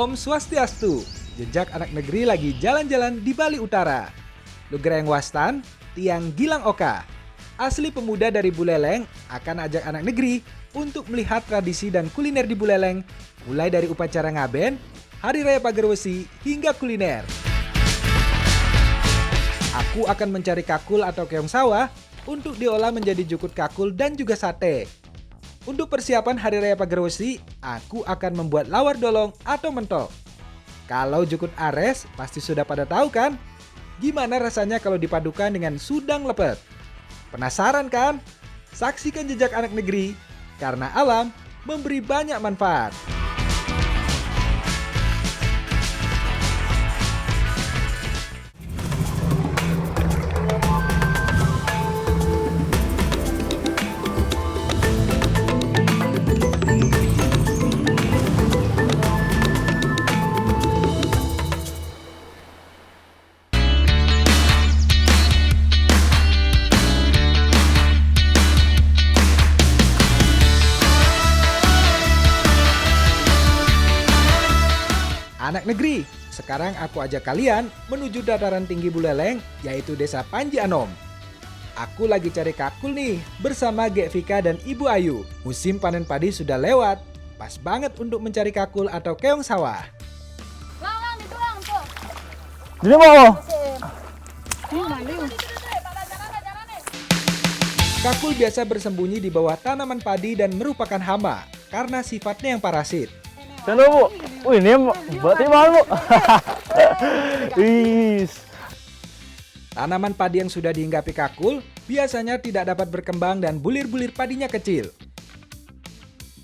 Om Swastiastu, jejak anak negeri lagi jalan-jalan di Bali Utara. Lugereng Wastan, Tiang Gilang Oka. Asli pemuda dari Buleleng akan ajak anak negeri untuk melihat tradisi dan kuliner di Buleleng, mulai dari upacara ngaben, Hari Raya Pagerwesi, hingga kuliner. Aku akan mencari kakul atau keong sawah untuk diolah menjadi jukut kakul dan juga sate. Untuk persiapan Hari Raya Pagerwesi, aku akan membuat lawar dolong atau mentok. Kalau jukut ares, pasti sudah pada tahu kan? Gimana rasanya kalau dipadukan dengan sudang lepet? Penasaran kan? Saksikan jejak anak negeri, karena alam memberi banyak manfaat. Anak negeri, sekarang aku ajak kalian menuju dataran tinggi Buleleng, yaitu Desa Panji Anom. Aku lagi cari kakul nih, bersama Gek Vika dan Ibu Ayu. Musim panen padi sudah lewat, pas banget untuk mencari kakul atau keong sawah. Lang, ditulang tuh. Jadi mau? Kakul biasa bersembunyi di bawah tanaman padi dan merupakan hama, karena sifatnya yang parasit. Sana bu, ini berarti mahal bu. Is. Tanaman padi yang sudah dihinggapi kakul biasanya tidak dapat berkembang dan bulir-bulir padinya kecil.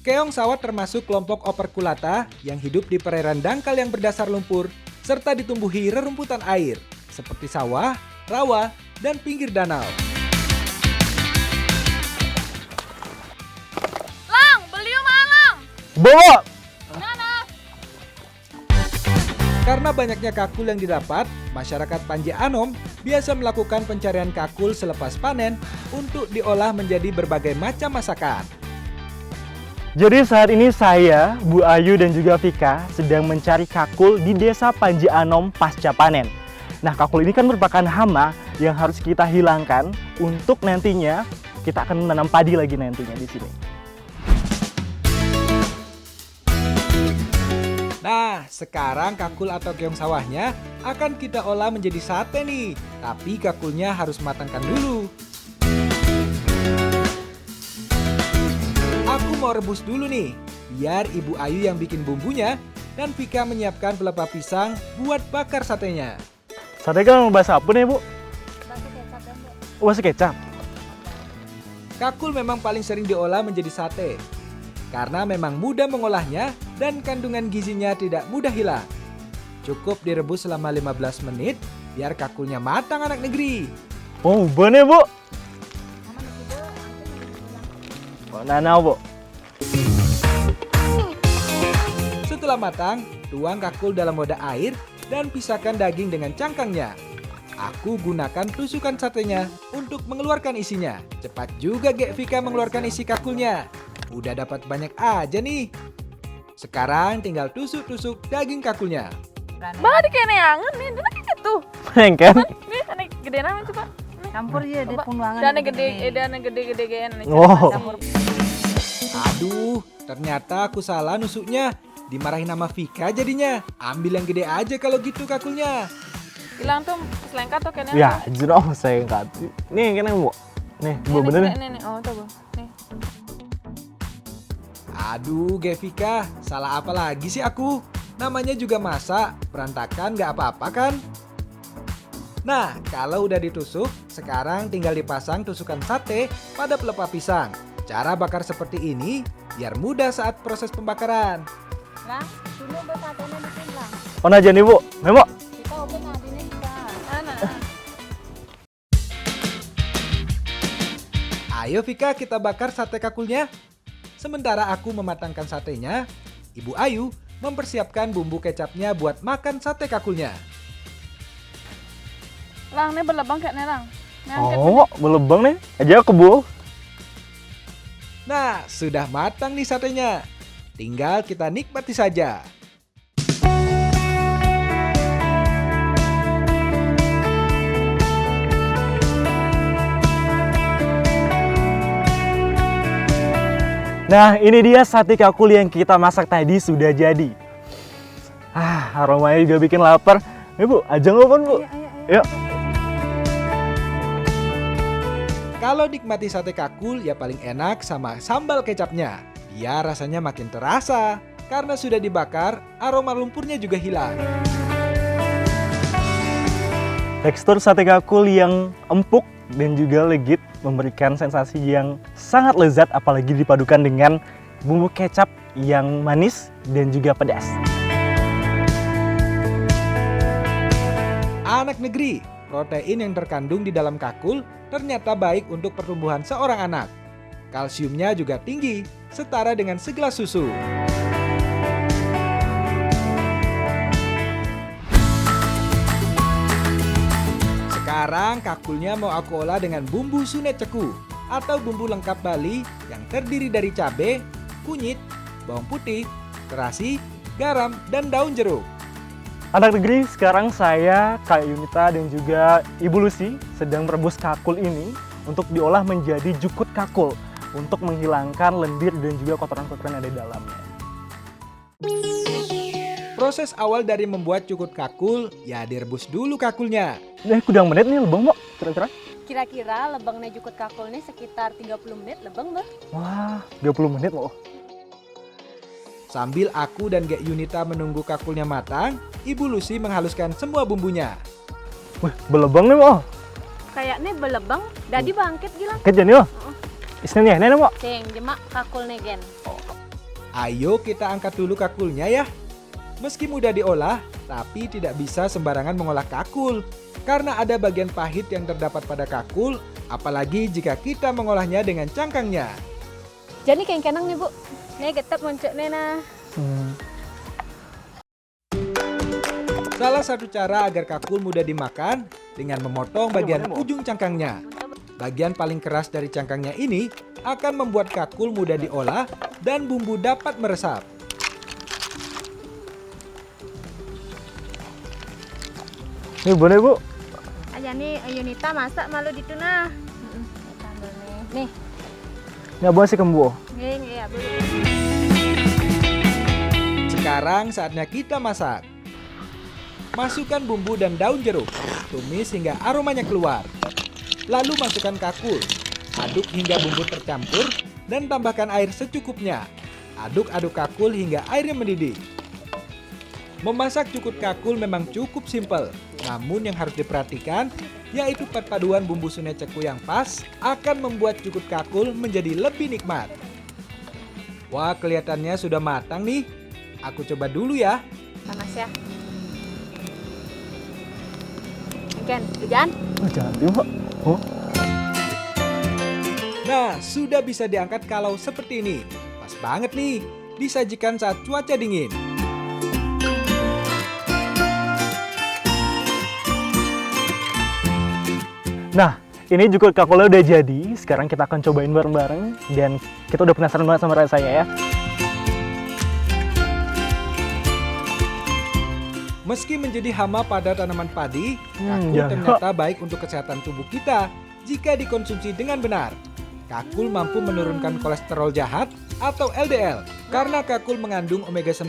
Keong sawah termasuk kelompok operculata yang hidup di perairan dangkal yang berdasar lumpur serta ditumbuhi rerumputan air seperti sawah, rawa, dan pinggir danau. Lang, beliau malang. Bawa. Karena banyaknya kakul yang didapat, masyarakat Panji Anom biasa melakukan pencarian kakul selepas panen untuk diolah menjadi berbagai macam masakan. Jadi saat ini saya, Bu Ayu dan juga Vika sedang mencari kakul di Desa Panji Anom pasca panen. Nah, kakul ini kan merupakan hama yang harus kita hilangkan untuk nantinya kita akan menanam padi lagi nantinya di sini. Nah, sekarang kakul atau keong sawahnya akan kita olah menjadi sate nih. Tapi kakulnya harus matangkan dulu. Aku mau rebus dulu nih, biar Ibu Ayu yang bikin bumbunya dan Vika menyiapkan pelepah pisang buat bakar satenya. Sate kan bahasa apa nih bu? Bahasa kecap. Kakul memang paling sering diolah menjadi sate, karena memang mudah mengolahnya dan kandungan gizinya tidak mudah hilang. Cukup direbus selama 15 menit biar kakulnya matang anak negeri. Oh, bener bu. Nana bu. Setelah matang, tuang kakul dalam wadah air dan pisahkan daging dengan cangkangnya. Aku gunakan tusukan satenya untuk mengeluarkan isinya. Cepat juga Gek Vika mengeluarkan isi kakulnya. Udah dapat banyak aja nih. Sekarang tinggal tusuk-tusuk daging kakulnya. Bah, di kene angen nih, dia kayak gitu. Kan? Nih, ane gede nama coba. Campur ya di punduangan. Dana gede gen. Oh. Aduh, ternyata aku salah nusuknya. Dimarahin sama Vika jadinya. Ambil yang gede aja kalau gitu kakulnya. Hilang tuh selengkat tuh kene. Ya, jeruk saya enggak. Nih kan bu. Nih, bu bener nih. Nih. Oh, tuh, Bu. Nih. Aduh, Gevika, salah apa lagi sih aku? Namanya juga masak, berantakan gak apa-apa kan? Nah, kalau udah ditusuk, sekarang tinggal dipasang tusukan sate pada pelepah pisang. Cara bakar seperti ini, biar mudah saat proses pembakaran. Lah, sini buat satenya di sini lah. Mana aja nih bu? Memo. Kita open ngadine juga. Mana? Ayo Vika, kita bakar sate kakulnya. Sementara aku mematangkan satenya, Ibu Ayu mempersiapkan bumbu kecapnya buat makan sate kakulnya. Lang, nih berlebang kayak nih, Lang. Nih, angkat Oh, belebang nih. Aja ke bu. Nah, sudah matang nih satenya. Tinggal kita nikmati saja. Nah, ini dia sate kakul yang kita masak tadi sudah jadi. Aromanya juga bikin lapar. Bu, ajang apa, Bu? Yuk. Kalau nikmati sate kakul ya paling enak sama sambal kecapnya. Biar rasanya makin terasa. Karena sudah dibakar, aroma lumpurnya juga hilang. Tekstur sate kakul yang empuk dan juga legit memberikan sensasi yang sangat lezat apalagi dipadukan dengan bumbu kecap yang manis dan juga pedas. Anak negeri, protein yang terkandung di dalam kakul ternyata baik untuk pertumbuhan seorang anak. Kalsiumnya juga tinggi, setara dengan segelas susu. Sekarang kakulnya mau aku olah dengan bumbu sune ceku atau bumbu lengkap Bali yang terdiri dari cabai, kunyit, bawang putih, terasi, garam, dan daun jeruk. Anak negeri, sekarang saya, Kak Yunita dan juga Ibu Lucy sedang merebus kakul ini untuk diolah menjadi jukut kakul untuk menghilangkan lendir dan juga kotoran-kotoran yang ada di dalamnya. Proses awal dari membuat jukut kakul, ya direbus dulu kakulnya. Kudang menit nih lebang, Mbak, kira-kira? Kira-kira lebangnya jukut kakul ini sekitar 30 menit lebang, Mbak. Wah, 30 menit loh. Sambil aku dan Gek Yunita menunggu kakulnya matang, Ibu Lucy menghaluskan semua bumbunya. Wih, belebang nih, Mbak. Kayaknya belebang, dadi bangkit gilang. Kerja nih, Mbak. Istilahnya nih, Mbak. Sing jemak kakul negen. Ayo kita angkat dulu kakulnya ya. Meski mudah diolah, tapi tidak bisa sembarangan mengolah kakul. Karena ada bagian pahit yang terdapat pada kakul, apalagi jika kita mengolahnya dengan cangkangnya. Jadi kenang nih, Bu. Nih getep moncok nih nah. Salah satu cara agar kakul mudah dimakan dengan memotong bagian ujung cangkangnya. Bagian paling keras dari cangkangnya ini akan membuat kakul mudah diolah dan bumbu dapat meresap. Ini boleh, Bu. Aja nih Yunita masak malu gitu nah. Nih. Ini abang sih kembu. Nih, ya, Bu. Sekarang saatnya kita masak. Masukkan bumbu dan daun jeruk. Tumis hingga aromanya keluar. Lalu masukkan kakul. Aduk hingga bumbu tercampur dan tambahkan air secukupnya. Aduk-aduk kakul hingga airnya mendidih. Memasak jukut kakul memang cukup simpel. Namun yang harus diperhatikan yaitu perpaduan bumbu sune ceku yang pas akan membuat jukut kakul menjadi lebih nikmat. Wah, kelihatannya sudah matang nih. Aku coba dulu ya. Panas ya. Ken, hujan? Jangan, Mbak. Oh. Nah, sudah bisa diangkat kalau seperti ini. Pas banget nih, disajikan saat cuaca dingin. Nah, ini jukut kakulnya udah jadi. Sekarang kita akan cobain bareng-bareng. Dan kita udah penasaran banget sama rasanya ya. Meski menjadi hama pada tanaman padi, kakul ya. ternyata baik untuk kesehatan tubuh kita jika dikonsumsi dengan benar. Kakul mampu menurunkan kolesterol jahat atau LDL karena kakul mengandung omega 9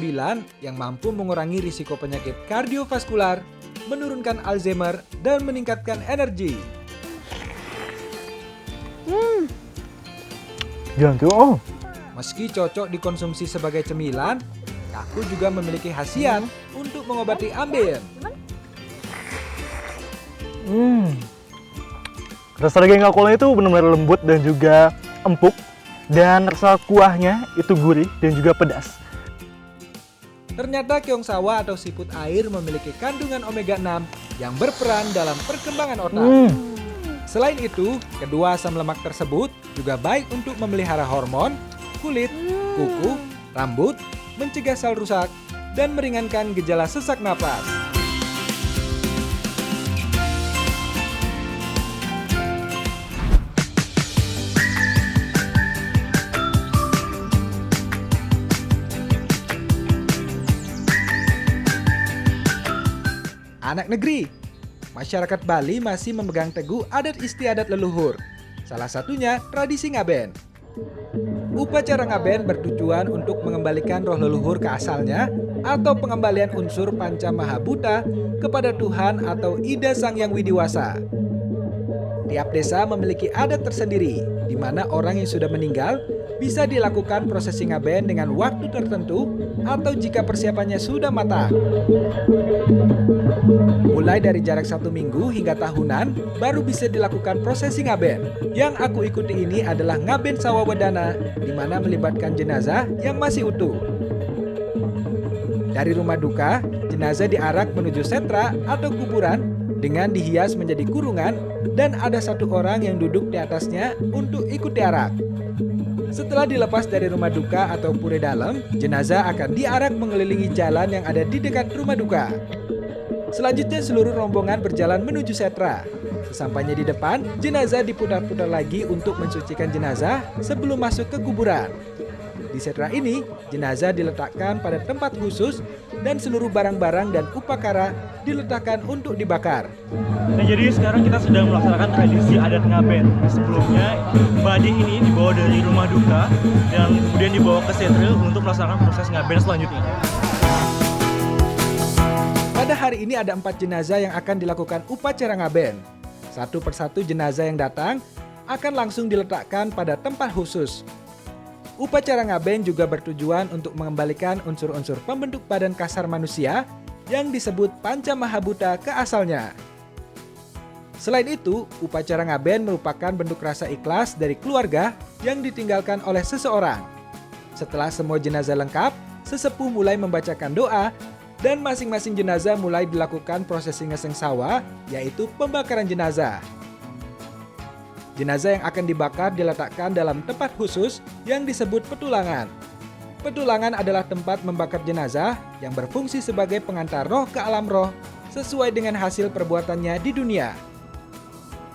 yang mampu mengurangi risiko penyakit kardiovaskular, menurunkan Alzheimer, dan meningkatkan energi. Jangan tuh, oh. Meski cocok dikonsumsi sebagai cemilan, kakul juga memiliki khasiat untuk mengobati ambeien. Rasa daging kakulnya itu benar-benar lembut dan juga empuk. Dan rasa kuahnya itu gurih dan juga pedas. Ternyata keong sawah atau siput air memiliki kandungan omega 6 yang berperan dalam perkembangan otak. Selain itu, kedua asam lemak tersebut juga baik untuk memelihara hormon, kulit, kuku, rambut, mencegah sel rusak, dan meringankan gejala sesak napas. Anak negeri, masyarakat Bali masih memegang teguh adat istiadat leluhur. Salah satunya tradisi ngaben. Upacara ngaben bertujuan untuk mengembalikan roh leluhur ke asalnya atau pengembalian unsur panca mahabhuta kepada Tuhan atau Ida Sang Yang Widiwasa. Tiap desa memiliki adat tersendiri di mana orang yang sudah meninggal bisa dilakukan prosesi ngaben dengan waktu tertentu atau jika persiapannya sudah matang. Mulai dari jarak 1 minggu hingga tahunan baru bisa dilakukan prosesi ngaben. Yang aku ikuti ini adalah ngaben Sawawedana di mana melibatkan jenazah yang masih utuh. Dari rumah duka, jenazah diarak menuju sentra atau kuburan dengan dihias menjadi kurungan dan ada 1 orang yang duduk di atasnya untuk ikut diarak. Setelah dilepas dari rumah duka atau pura dalam, jenazah akan diarak mengelilingi jalan yang ada di dekat rumah duka. Selanjutnya seluruh rombongan berjalan menuju setra. Sesampainya di depan, jenazah diputar-putar lagi untuk mensucikan jenazah sebelum masuk ke kuburan. Di setra ini, jenazah diletakkan pada tempat khusus dan seluruh barang-barang dan upakara diletakkan untuk dibakar. Nah, jadi sekarang kita sedang melaksanakan tradisi adat ngaben. Sebelumnya, badi ini dibawa dari rumah duka dan kemudian dibawa ke setra untuk melaksanakan proses ngaben selanjutnya. Pada hari ini ada 4 jenazah yang akan dilakukan upacara ngaben. Satu persatu jenazah yang datang akan langsung diletakkan pada tempat khusus. Upacara ngaben juga bertujuan untuk mengembalikan unsur-unsur pembentuk badan kasar manusia yang disebut panca mahabhuta ke asalnya. Selain itu, upacara ngaben merupakan bentuk rasa ikhlas dari keluarga yang ditinggalkan oleh seseorang. Setelah semua jenazah lengkap, sesepuh mulai membacakan doa dan masing-masing jenazah mulai dilakukan prosesi ngeseng sawa, yaitu pembakaran jenazah. Jenazah yang akan dibakar diletakkan dalam tempat khusus yang disebut petulangan. Petulangan adalah tempat membakar jenazah yang berfungsi sebagai pengantar roh ke alam roh sesuai dengan hasil perbuatannya di dunia.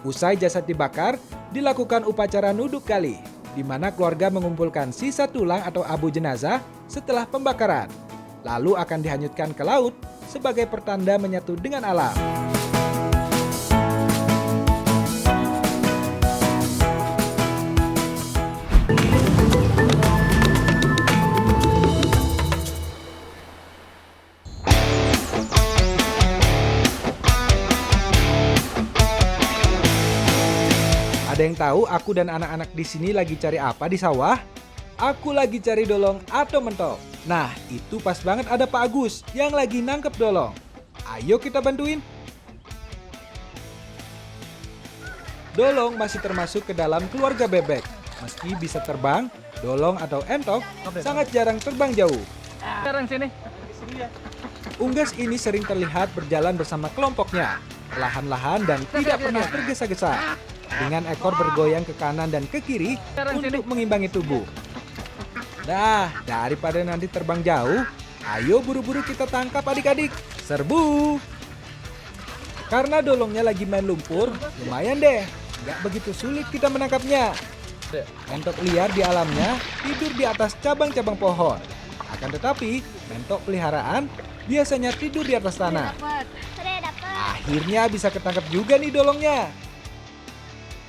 Usai jasad dibakar, dilakukan upacara nuduk gali, di mana keluarga mengumpulkan sisa tulang atau abu jenazah setelah pembakaran. Lalu akan dihanyutkan ke laut sebagai pertanda menyatu dengan alam. Ada yang tahu aku dan anak-anak di sini lagi cari apa di sawah? Aku lagi cari dolong atau mentol. Nah, itu pas banget ada Pak Agus yang lagi nangkep dolong. Ayo kita bantuin. Dolong masih termasuk ke dalam keluarga bebek. Meski bisa terbang, dolong atau entok sangat jarang terbang jauh. Sekarang sini. Unggas ini sering terlihat berjalan bersama kelompoknya, perlahan-lahan dan tidak pernah tergesa-gesa, dengan ekor bergoyang ke kanan dan ke kiri untuk mengimbangi tubuh. Nah, daripada nanti terbang jauh, ayo buru-buru kita tangkap adik-adik. Serbu! Karena dolongnya lagi main lumpur, lumayan deh. Nggak begitu sulit kita menangkapnya. Mentok liar di alamnya tidur di atas cabang-cabang pohon. Akan tetapi, mentok peliharaan biasanya tidur di atas tanah. Akhirnya bisa ketangkap juga nih dolongnya.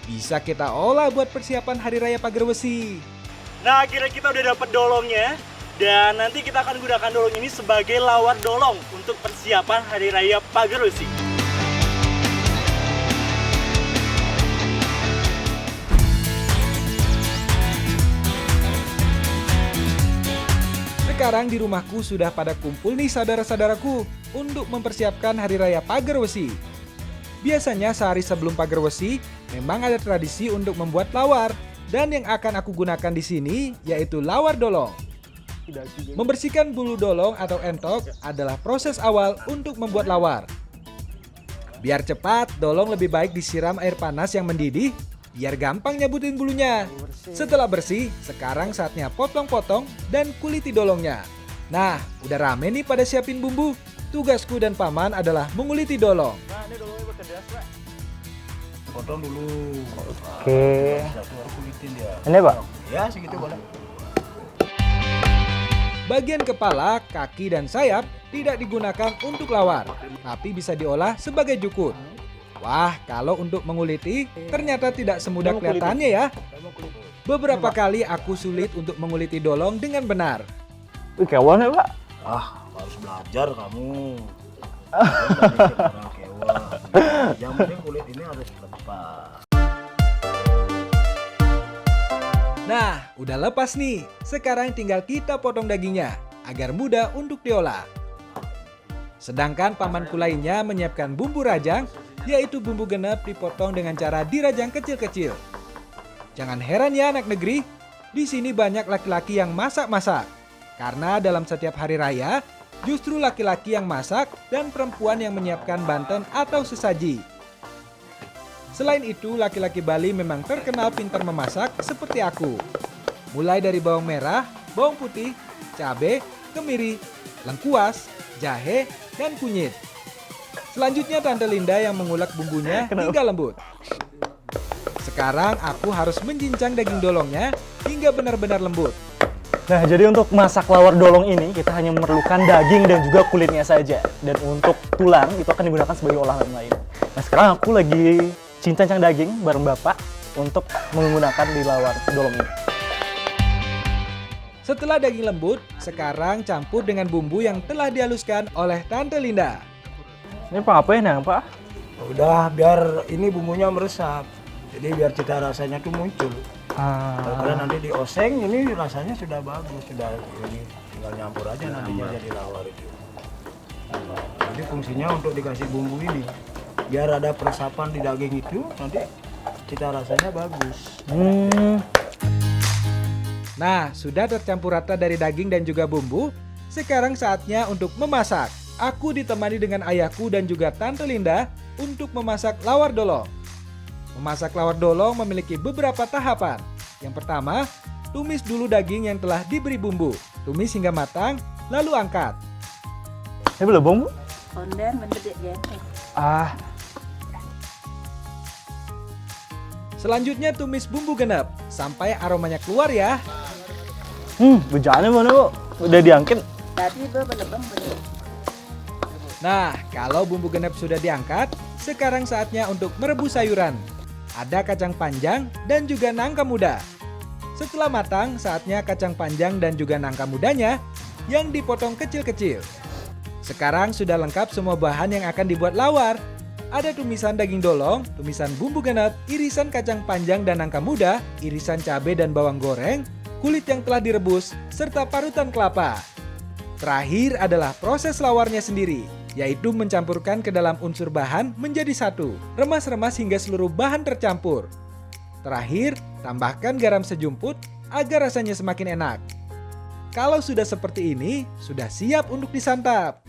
Bisa kita olah buat persiapan Hari Raya Pagerwesi. Nah, akhirnya kita udah dapat dolongnya. Dan nanti kita akan gunakan dolong ini sebagai lawar dolong untuk persiapan Hari Raya Pagerwesi. Sekarang di rumahku sudah pada kumpul nih saudara-saudaraku untuk mempersiapkan Hari Raya Pagerwesi. Biasanya sehari sebelum Pagerwesi memang ada tradisi untuk membuat lawar. Dan yang akan aku gunakan di sini yaitu lawar dolong. Membersihkan bulu dolong atau entok adalah proses awal untuk membuat lawar. Biar cepat, dolong lebih baik disiram air panas yang mendidih biar gampang nyabutin bulunya. Setelah bersih, sekarang saatnya potong-potong dan kuliti dolongnya. Nah, udah rame nih pada siapin bumbu. Tugasku dan paman adalah menguliti dolong. Nah, ini dolongnya berkedas, Pak. Potong dulu. Oke. Baru kulitin dia. Ini, Pak? Ya, segitu boleh. Bagian kepala, kaki, dan sayap tidak digunakan untuk lawar, tapi bisa diolah sebagai jukut. Wah, kalau untuk menguliti ternyata tidak semudah Mau kuliti. kelihatannya ya. Beberapa kali aku sulit untuk menguliti dolong dengan benar. Wih, kewan ya, Pak? Ah, harus belajar kamu. Orang kewa. Yang penting kulit ini harus lepas. Nah, udah lepas nih. Sekarang tinggal kita potong dagingnya agar mudah untuk diolah. Sedangkan pamanku lainnya menyiapkan bumbu rajang, yaitu bumbu genep dipotong dengan cara dirajang kecil-kecil. Jangan heran ya anak negeri, di sini banyak laki-laki yang masak-masak. Karena dalam setiap hari raya, justru laki-laki yang masak dan perempuan yang menyiapkan banten atau sesaji. Selain itu, laki-laki Bali memang terkenal pintar memasak seperti aku. Mulai dari bawang merah, bawang putih, cabai, kemiri, lengkuas, jahe, dan kunyit. Selanjutnya Tante Linda yang mengulek bumbunya hingga lembut. Sekarang aku harus mencincang daging dolongnya hingga benar-benar lembut. Nah, jadi untuk masak lawar dolong ini kita hanya memerlukan daging dan juga kulitnya saja. Dan untuk tulang itu akan digunakan sebagai olahan lain. Nah, sekarang aku lagi cincang daging bareng Bapak untuk menggunakan di lawar dolong ini. Setelah daging lembut, sekarang campur dengan bumbu yang telah dihaluskan oleh Tante Linda. Ini apa ya, Nang, Pak? Udah biar ini bumbunya meresap. Jadi biar cita rasanya tuh muncul. Karena nanti dioseng ini rasanya sudah bagus, sudah ini tinggal nyampur aja nantinya jadi lawar itu. Jadi fungsinya untuk dikasih bumbu ini biar ada peresapan di daging itu nanti cita rasanya bagus. Nah, sudah tercampur rata dari daging dan juga bumbu. Sekarang saatnya untuk memasak. Aku ditemani dengan ayahku dan juga Tante Linda untuk memasak lawar dolong. Memasak lawar dolong memiliki beberapa tahapan. Yang pertama, tumis dulu daging yang telah diberi bumbu. Tumis hingga matang, lalu angkat. Ini belum bumbu? Ondan mendedik ya. Selanjutnya tumis bumbu genep sampai aromanya keluar ya. Bejana mana, Bu? Udah diangkat. Tadi belum bener. Nah, kalau bumbu genep sudah diangkat, sekarang saatnya untuk merebus sayuran. Ada kacang panjang dan juga nangka muda. Setelah matang, saatnya kacang panjang dan juga nangka mudanya yang dipotong kecil-kecil. Sekarang sudah lengkap semua bahan yang akan dibuat lawar. Ada tumisan daging dolong, tumisan bumbu genep, irisan kacang panjang dan nangka muda, irisan cabai dan bawang goreng, kulit yang telah direbus, serta parutan kelapa. Terakhir adalah proses lawarnya sendiri, yaitu mencampurkan ke dalam unsur bahan menjadi satu, remas-remas hingga seluruh bahan tercampur. Terakhir, tambahkan garam sejumput agar rasanya semakin enak. Kalau sudah seperti ini, sudah siap untuk disantap.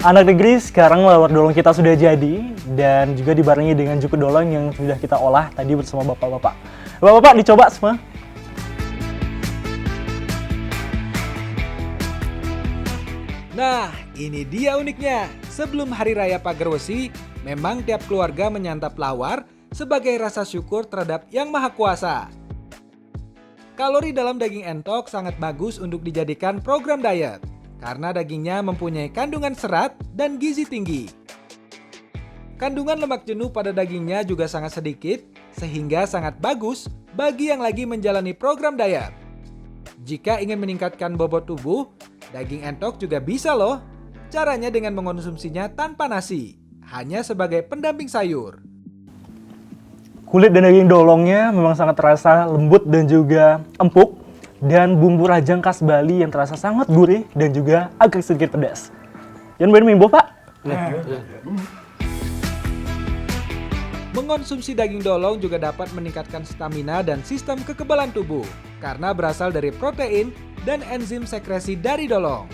Anak negeri, sekarang lawar dolong kita sudah jadi dan juga dibarengi dengan jukut dolong yang sudah kita olah tadi bersama bapak-bapak. Bapak-bapak dicoba semua. Nah, ini dia uniknya. Sebelum Hari Raya Pagerwesi, memang tiap keluarga menyantap lawar sebagai rasa syukur terhadap Yang Maha Kuasa. Kalori dalam daging entok sangat bagus untuk dijadikan program diet, karena dagingnya mempunyai kandungan serat dan gizi tinggi. Kandungan lemak jenuh pada dagingnya juga sangat sedikit, sehingga sangat bagus bagi yang lagi menjalani program diet. Jika ingin meningkatkan bobot tubuh, daging entok juga bisa loh. Caranya dengan mengonsumsinya tanpa nasi, hanya sebagai pendamping sayur. Kulit dan daging dolongnya memang sangat terasa lembut dan juga empuk. Dan bumbu rajang khas Bali yang terasa sangat gurih dan juga agak sedikit pedas. Jangan main mimbo, Pak. Mengonsumsi daging dolong juga dapat meningkatkan stamina dan sistem kekebalan tubuh karena berasal dari protein dan enzim sekresi dari dolong.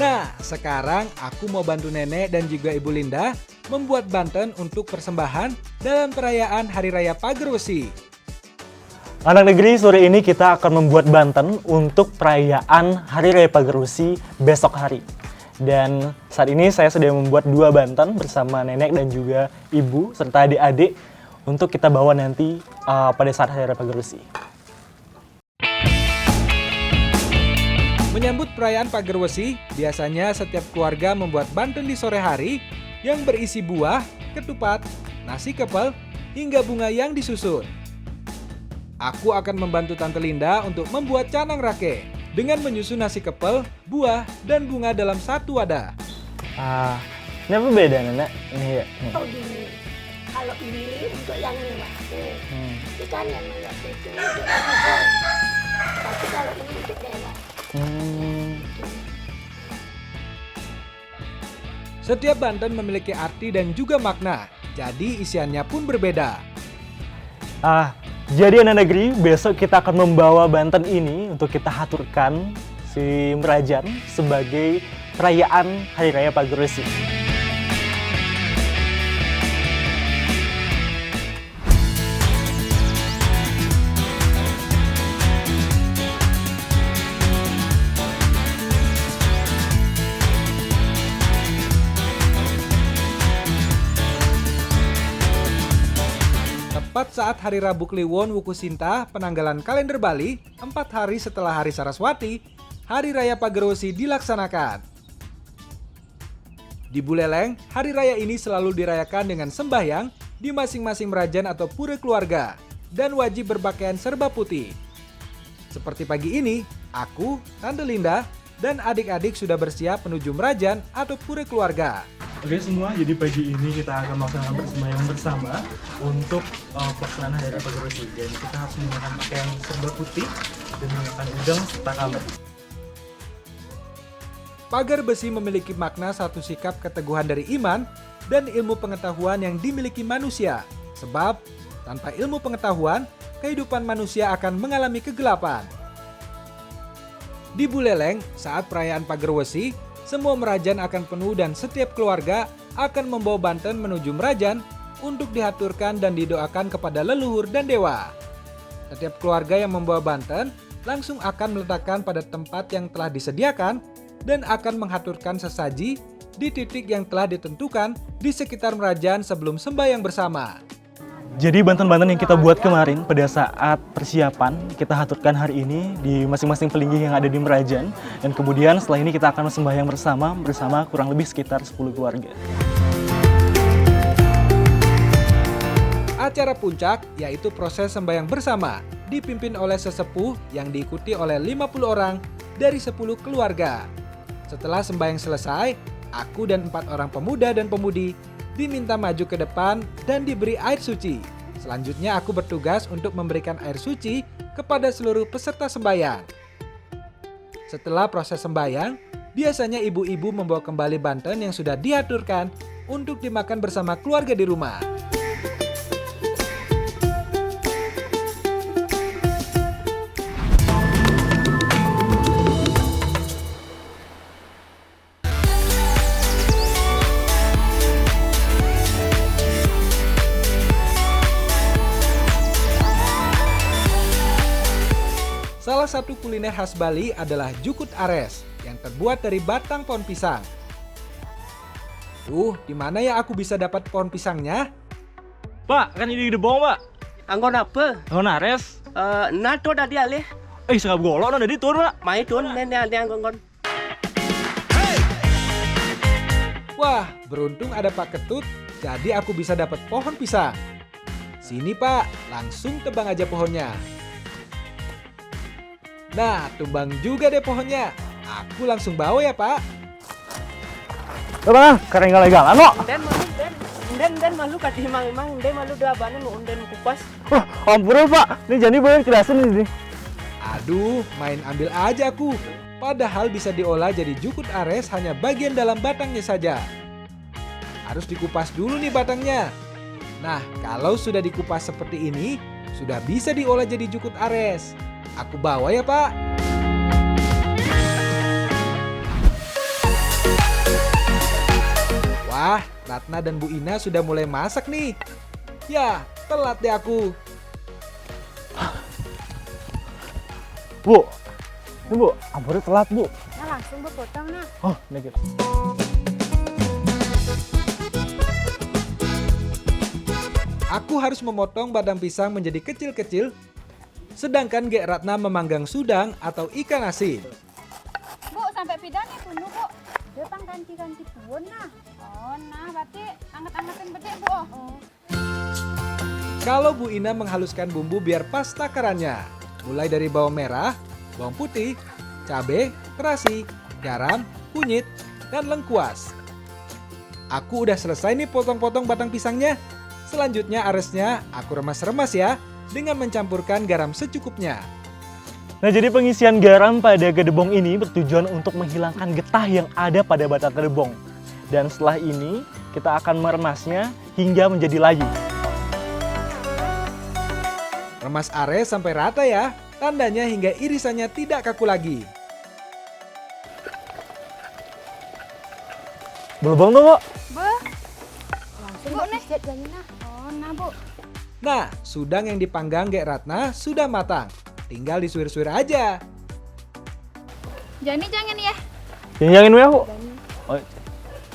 Nah, sekarang aku mau bantu nenek dan juga Ibu Linda membuat banten untuk persembahan dalam perayaan Hari Raya Pagerwesi. Anak negeri, sore ini kita akan membuat Banten untuk perayaan Hari Raya Pagerwesi besok hari. Dan saat ini saya sedang membuat 2 Banten bersama nenek dan juga ibu serta adik-adik untuk kita bawa nanti pada saat Hari Raya Pagerwesi. Menyambut perayaan Pagerwesi, biasanya setiap keluarga membuat Banten di sore hari yang berisi buah, ketupat, nasi kepel, hingga bunga yang disusun. Aku akan membantu Tante Linda untuk membuat canang rake dengan menyusun nasi kepel, buah, dan bunga dalam satu wadah. Ini apa beda nenek? Ini ya. Nih. Oh gini, kalau ini untuk yang dewasa, ikan yang dewasa itu untuk anak. Tapi kalau ini untuk dewa. Setiap Banten memiliki arti dan juga makna, jadi isiannya pun berbeda. Jadi anak negeri, besok kita akan membawa Banten ini untuk kita haturkan si Merajan sebagai perayaan Hari Raya Pagerwesi. Tepat saat Hari Rabu Kliwon Wukusinta, penanggalan kalender Bali, 4 hari setelah Hari Saraswati, Hari Raya Pagerwesi dilaksanakan. Di Buleleng, hari raya ini selalu dirayakan dengan sembahyang di masing-masing merajan atau pura keluarga, dan wajib berpakaian serba putih. Seperti pagi ini, aku, Tante Linda, dan adik-adik sudah bersiap menuju merajan atau pura keluarga. Oke semua, jadi pagi ini kita akan melaksanakan bersembahyang bersama untuk pelaksanaan Hari Raya Pagerwesi. Dan kita harus menggunakan pakaian serba putih dan menggunakan udang serta kambing. Pagar besi memiliki makna satu sikap keteguhan dari iman dan ilmu pengetahuan yang dimiliki manusia. Sebab, tanpa ilmu pengetahuan, kehidupan manusia akan mengalami kegelapan. Di Buleleng, saat perayaan Pagerwesi, semua merajan akan penuh dan setiap keluarga akan membawa Banten menuju merajan untuk dihaturkan dan didoakan kepada leluhur dan dewa. Setiap keluarga yang membawa Banten langsung akan meletakkan pada tempat yang telah disediakan dan akan menghaturkan sesaji di titik yang telah ditentukan di sekitar merajan sebelum sembahyang bersama. Jadi Banten-Banten yang kita buat kemarin pada saat persiapan kita haturkan hari ini di masing-masing pelinggih yang ada di Merajan, dan kemudian setelah ini kita akan sembahyang bersama kurang lebih sekitar 10 keluarga. Acara puncak yaitu proses sembahyang bersama dipimpin oleh sesepuh yang diikuti oleh 50 orang dari 10 keluarga. Setelah sembahyang selesai, aku dan 4 orang pemuda dan pemudi diminta maju ke depan dan diberi air suci. Selanjutnya aku bertugas untuk memberikan air suci kepada seluruh peserta sembahyang. Setelah proses sembahyang, biasanya ibu-ibu membawa kembali Banten yang sudah diaturkan untuk dimakan bersama keluarga di rumah. Salah satu kuliner khas Bali adalah jukut ares yang terbuat dari batang pohon pisang. Di mana ya aku bisa dapat pohon pisangnya? Pak, kan ini gede bawang, Pak. Anggon apa? Anggon ares. Na to dah dia leh. Sekap golok na di tur, Pak. Mai tun nen dia anggon. Wah, beruntung ada Pak Ketut, jadi aku bisa dapat pohon pisang. Sini Pak, langsung tebang aja pohonnya. Nah, tumbang juga deh pohonnya. Aku langsung bawa ya, Pak. Bang, karena nggak legalan, kok. Den malu kadih mang den malu dua banu den kupas. Wah, ampun, Pak. Ini jadi boleh kerasan ini. Aduh, main ambil aja aku. Padahal bisa diolah jadi jukut ares hanya bagian dalam batangnya saja. Harus dikupas dulu nih batangnya. Nah, kalau sudah dikupas seperti ini, sudah bisa diolah jadi jukut ares. Aku bawa ya, Pak. Wah, Ratna dan Bu Ina sudah mulai masak nih. Ya, telat deh aku. Bu, ini Bu, ampun telat Bu. Nah langsung berpotong nah. Oh, negatif. Aku harus memotong batang pisang menjadi kecil-kecil, sedangkan Gek Ratna memanggang sudang atau ikan asin. Bu, sampai pidan nih bunu Bu. Depan ganti-ganti buon nah. Oh, nah berarti angkat-angkatin bedek Bu. Oh. Kalau Bu Ina menghaluskan bumbu biar pas takarannya, mulai dari bawang merah, bawang putih, cabai, terasi, garam, kunyit, dan lengkuas. Aku udah selesai nih potong-potong batang pisangnya. Selanjutnya aresnya aku remas-remas ya, dengan mencampurkan garam secukupnya. Nah, jadi pengisian garam pada gedebong ini bertujuan untuk menghilangkan getah yang ada pada batang gedebong. Dan setelah ini, kita akan meremasnya hingga menjadi layu. Remas ares sampai rata ya, tandanya hingga irisannya tidak kaku lagi. Belum tuh, Bu. Bu. Langsung Bu nih. Nah. Oh, nah Bu. Nah, sudang yang dipanggang Gek Ratna sudah matang. Tinggal disuir-suir aja. Jangan ya. Jangan ya, Bu. Oh,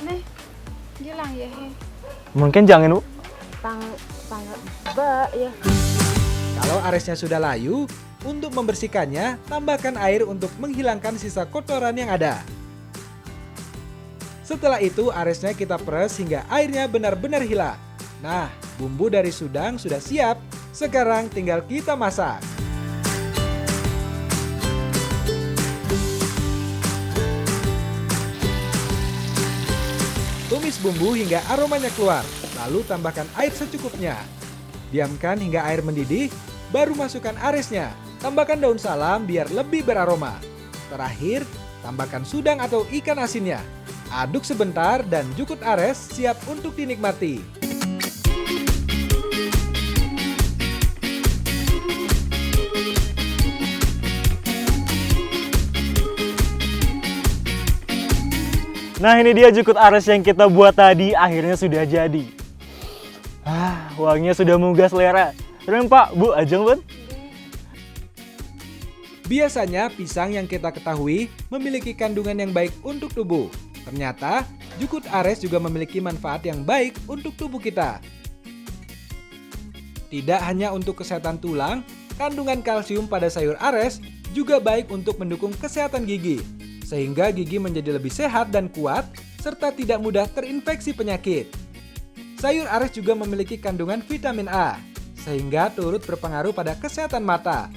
Nih. Gilang ya. mungkin jangan, Bu. Pang ba ya. Kalau aresnya sudah layu, untuk membersihkannya, tambahkan air untuk menghilangkan sisa kotoran yang ada. Setelah itu, aresnya kita peres hingga airnya benar-benar hilang. Nah, bumbu dari sudang sudah siap. Sekarang tinggal kita masak. Tumis bumbu hingga aromanya keluar, lalu tambahkan air secukupnya. Diamkan hingga air mendidih, baru masukkan aresnya. Tambahkan daun salam biar lebih beraroma. Terakhir, tambahkan sudang atau ikan asinnya. Aduk sebentar dan jukut ares siap untuk dinikmati. Nah, ini dia jukut ares yang kita buat tadi, akhirnya sudah jadi. Wanginya sudah menggugah selera. Terima Pak, Bu, ajeng Bun. Biasanya pisang yang kita ketahui memiliki kandungan yang baik untuk tubuh. Ternyata jukut ares juga memiliki manfaat yang baik untuk tubuh kita. Tidak hanya untuk kesehatan tulang, kandungan kalsium pada sayur ares juga baik untuk mendukung kesehatan gigi. Sehingga gigi menjadi lebih sehat dan kuat, serta tidak mudah terinfeksi penyakit. Sayur ares juga memiliki kandungan vitamin A, sehingga turut berpengaruh pada kesehatan mata.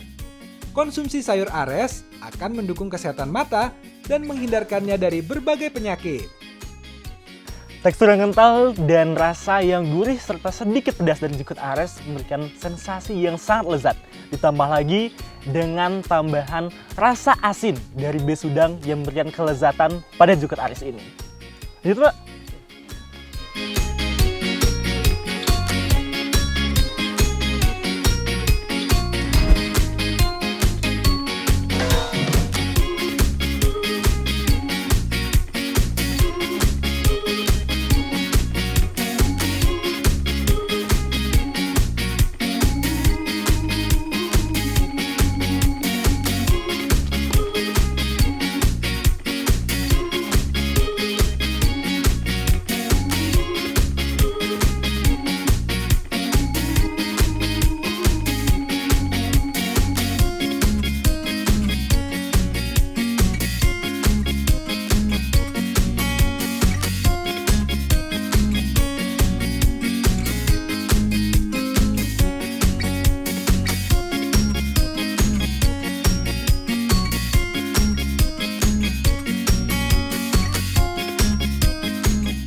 Konsumsi sayur ares akan mendukung kesehatan mata dan menghindarkannya dari berbagai penyakit. Tekstur yang kental dan rasa yang gurih serta sedikit pedas dari jukut ares memberikan sensasi yang sangat lezat. Ditambah lagi dengan tambahan rasa asin dari besudang yang memberikan kelezatan pada jukut ares ini. Gitu Pak.